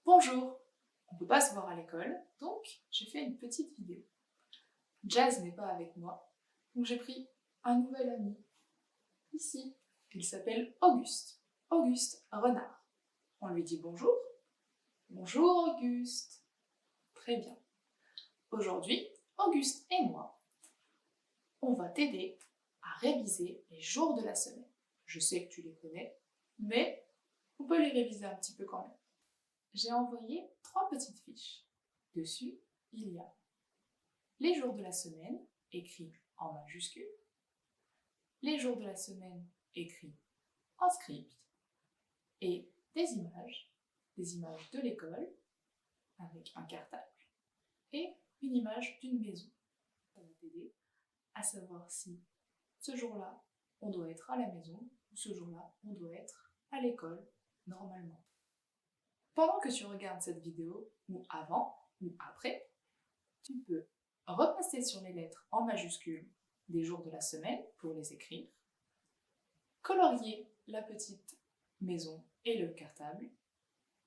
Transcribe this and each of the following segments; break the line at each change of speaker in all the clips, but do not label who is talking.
Bonjour! On ne peut pas se voir à l'école, donc j'ai fait une petite vidéo. Jazz n'est pas avec moi, donc j'ai pris un nouvel ami, ici. Il s'appelle Auguste. Auguste Renard. On lui dit bonjour. Bonjour Auguste. Très bien. Aujourd'hui, Auguste et moi, on va t'aider à réviser les jours de la semaine. Je sais que tu les connais, mais on peut les réviser un petit peu quand même. J'ai envoyé 3 petites fiches. Dessus, il y a les jours de la semaine écrits en majuscules, les jours de la semaine écrits en script et des images de l'école avec un cartable et une image d'une maison. Ça va t'aider à savoir si ce jour-là, on doit être à la maison ou ce jour-là, on doit être à l'école normalement. Pendant que tu regardes cette vidéo, ou avant ou après, tu peux repasser sur les lettres en majuscules des jours de la semaine pour les écrire, colorier la petite maison et le cartable,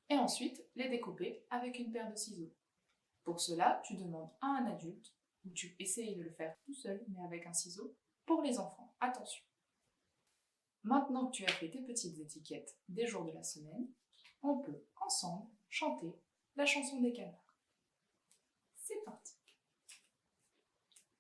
et ensuite les découper avec une paire de ciseaux. Pour cela, tu demandes à un adulte, ou tu essayes de le faire tout seul, mais avec un ciseau, pour les enfants. Attention! Maintenant que tu as fait tes petites étiquettes des jours de la semaine, on peut ensemble chanter la chanson des canards. C'est parti!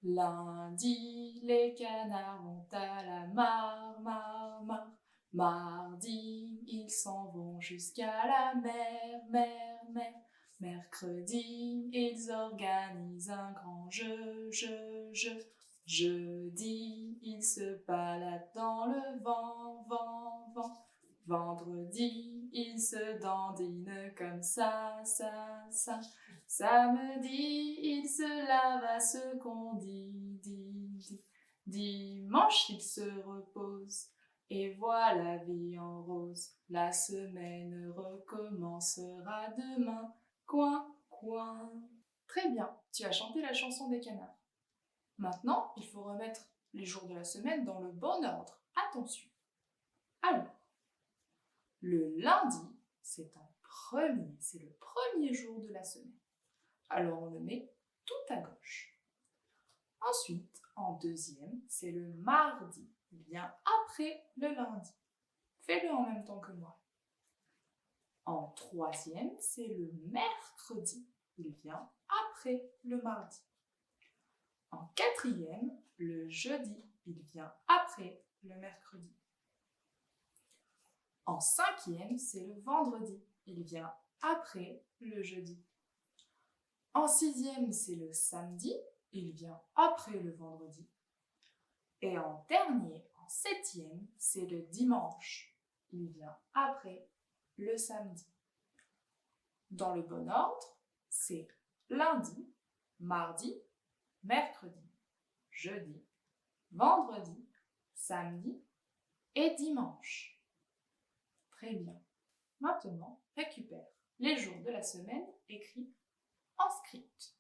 Lundi, les canards vont à la mare, mare, mare. Mardi, ils s'en vont jusqu'à la mer, mer, mer. Mercredi, ils organisent un grand jeu, jeu, jeu. Jeudi, ils se baladent dans le vent, vent, vent. Vendredi, ils se dandinent comme ça, ça, ça. Samedi, il se lave à ce qu'on dit, dit, dit. Dimanche, il se repose et voit la vie en rose. La semaine recommencera demain, coin, coin. Très bien, tu as chanté la chanson des canards. Maintenant, il faut remettre les jours de la semaine dans le bon ordre. Attention. Alors, le lundi, c'est le premier jour de la semaine. Alors on le met tout à gauche. Ensuite, en deuxième, c'est le mardi. Il vient après le lundi. Fais-le en même temps que moi. En troisième, c'est le mercredi. Il vient après le mardi. En quatrième, le jeudi. Il vient après le mercredi. En cinquième, c'est le vendredi. Il vient après le jeudi. En sixième, c'est le samedi. Il vient après le vendredi. Et en dernier, en septième, c'est le dimanche. Il vient après le samedi. Dans le bon ordre, c'est lundi, mardi, mercredi, jeudi, vendredi, samedi et dimanche. Très bien. Maintenant, récupère les jours de la semaine écrits en script.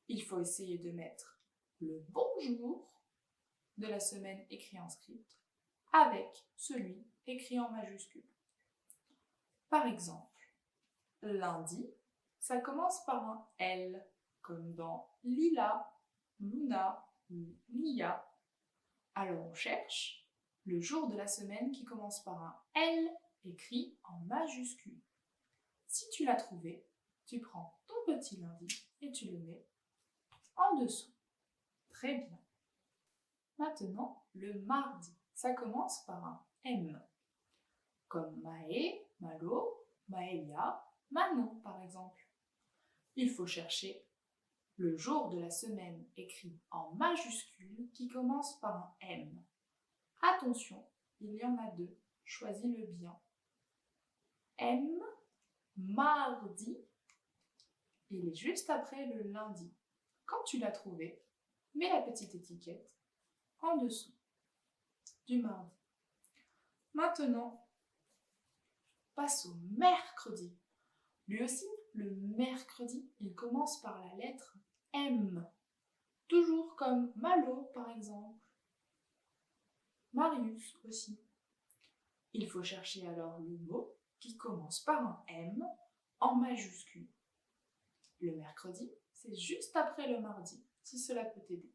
Il faut essayer de mettre le bon jour de la semaine écrit en script avec celui écrit en majuscule. Par exemple, lundi, ça commence par un L, comme dans Lila, Luna ou Lia. Alors on cherche le jour de la semaine qui commence par un L écrit en majuscule. Si tu l'as trouvé, tu prends ton petit lundi et tu le mets en dessous. Très bien. Maintenant, le mardi, ça commence par un M, comme Maë, Malo, Maëlia, Manon par exemple. Il faut chercher le jour de la semaine écrit en majuscule qui commence par un M. Attention, il y en a 2, choisis-le bien. M, mardi, il est juste après le lundi. Quand tu l'as trouvé, mets la petite étiquette en dessous du mardi. Maintenant, passe au mercredi. Lui aussi, le mercredi, il commence par la lettre M. Toujours comme Malo, par exemple. Marius aussi. Il faut chercher alors le mot qui commence par un M en majuscule. Le mercredi, c'est juste après le mardi, si cela peut t'aider.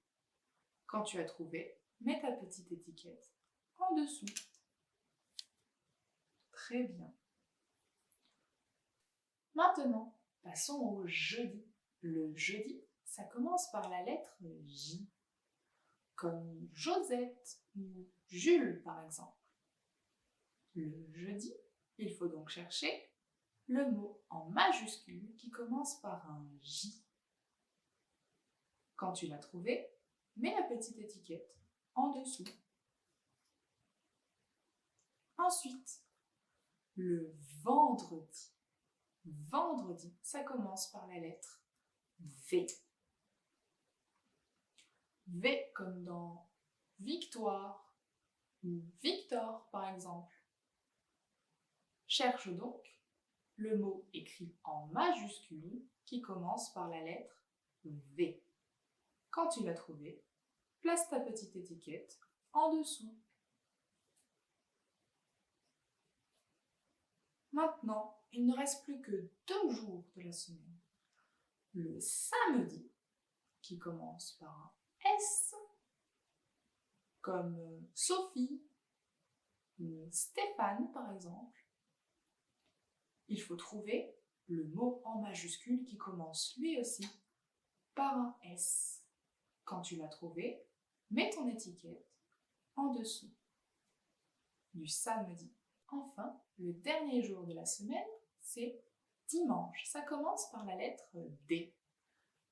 Quand tu as trouvé, mets ta petite étiquette en dessous. Très bien. Maintenant, passons au jeudi. Le jeudi, ça commence par la lettre J, comme Josette ou Jules par exemple. Le jeudi, il faut donc chercher le mot en majuscule qui commence par un J. Quand tu l'as trouvé, mets la petite étiquette en dessous. Ensuite, le vendredi. Vendredi, ça commence par la lettre V. V comme dans victoire ou Victor par exemple. Cherche donc le mot écrit en majuscule qui commence par la lettre V. Quand tu l'as trouvé, place ta petite étiquette en dessous. Maintenant, il ne reste plus que 2 jours de la semaine. Le samedi, qui commence par un S, comme Sophie ou Stéphane par exemple. Il faut trouver le mot en majuscule qui commence lui aussi par un S. Quand tu l'as trouvé, mets ton étiquette en dessous. Du samedi. Enfin, le dernier jour de la semaine, c'est dimanche. Ça commence par la lettre D,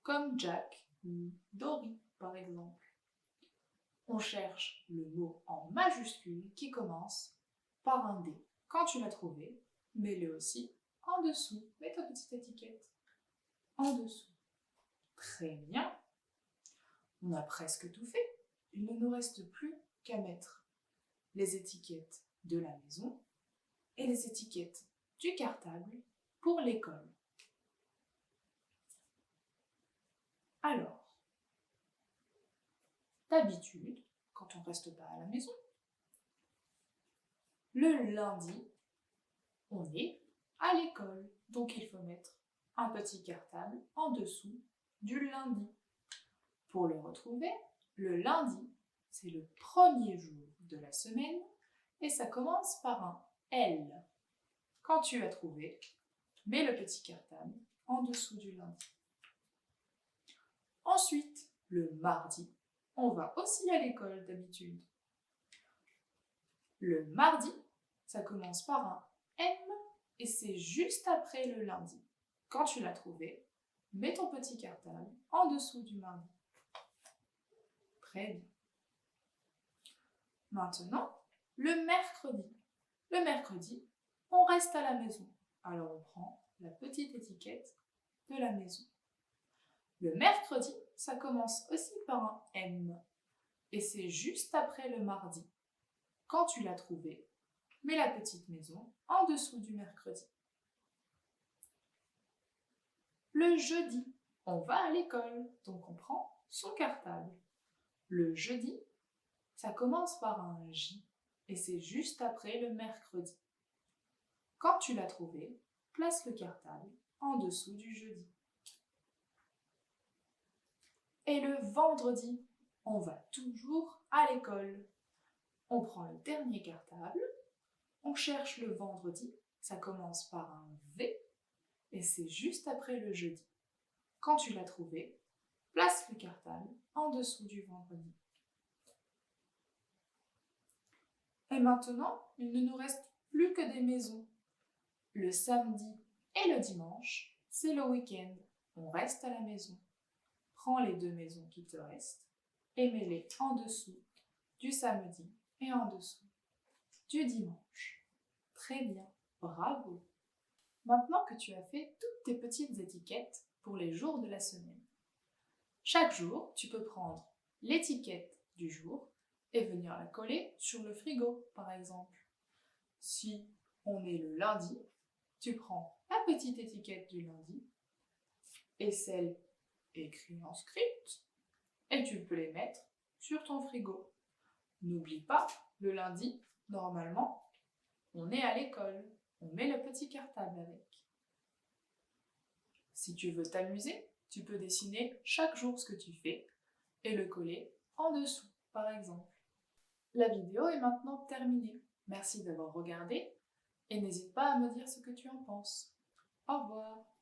comme Jack ou Dory par exemple. On cherche le mot en majuscule qui commence par un D. Quand tu l'as trouvé, mets-le aussi en dessous. Mets ta petite étiquette en dessous. Très bien. On a presque tout fait. Il ne nous reste plus qu'à mettre les étiquettes de la maison et les étiquettes du cartable pour l'école. Alors, d'habitude, quand on ne reste pas à la maison, le lundi, on est à l'école. Donc il faut mettre un petit cartable en dessous du lundi. Pour le retrouver, le lundi, c'est le premier jour de la semaine et ça commence par un L. Quand tu as trouvé, mets le petit cartable en dessous du lundi. Ensuite, le mardi, on va aussi à l'école d'habitude. Le mardi, ça commence par un M et c'est juste après le lundi. Quand tu l'as trouvé, mets ton petit cartable en dessous du mardi. Très bien. Maintenant, le mercredi. Le mercredi, on reste à la maison. Alors on prend la petite étiquette de la maison. Le mercredi, ça commence aussi par un M et c'est juste après le mardi. Quand tu l'as trouvé, mets la petite maison en dessous du mercredi. Le jeudi, on va à l'école, donc on prend son cartable. Le jeudi, ça commence par un J et c'est juste après le mercredi. Quand tu l'as trouvé, place le cartable en dessous du jeudi. Et le vendredi, on va toujours à l'école. On prend le dernier cartable, on cherche le vendredi, ça commence par un V et c'est juste après le jeudi. Quand tu l'as trouvé, place le cartable en dessous du vendredi. Et maintenant, il ne nous reste plus que des maisons. Le samedi et le dimanche, c'est le week-end. On reste à la maison. Prends les 2 maisons qui te restent et mets-les en dessous du samedi et en dessous du dimanche. Très bien, bravo! Maintenant que tu as fait toutes tes petites étiquettes pour les jours de la semaine, chaque jour, tu peux prendre l'étiquette du jour et venir la coller sur le frigo, par exemple. Si on est le lundi, tu prends la petite étiquette du lundi et celle écrite en script et tu peux les mettre sur ton frigo. N'oublie pas, le lundi, normalement, on est à l'école. On met le petit cartable avec. Si tu veux t'amuser, tu peux dessiner chaque jour ce que tu fais et le coller en dessous, par exemple. La vidéo est maintenant terminée. Merci d'avoir regardé et n'hésite pas à me dire ce que tu en penses. Au revoir!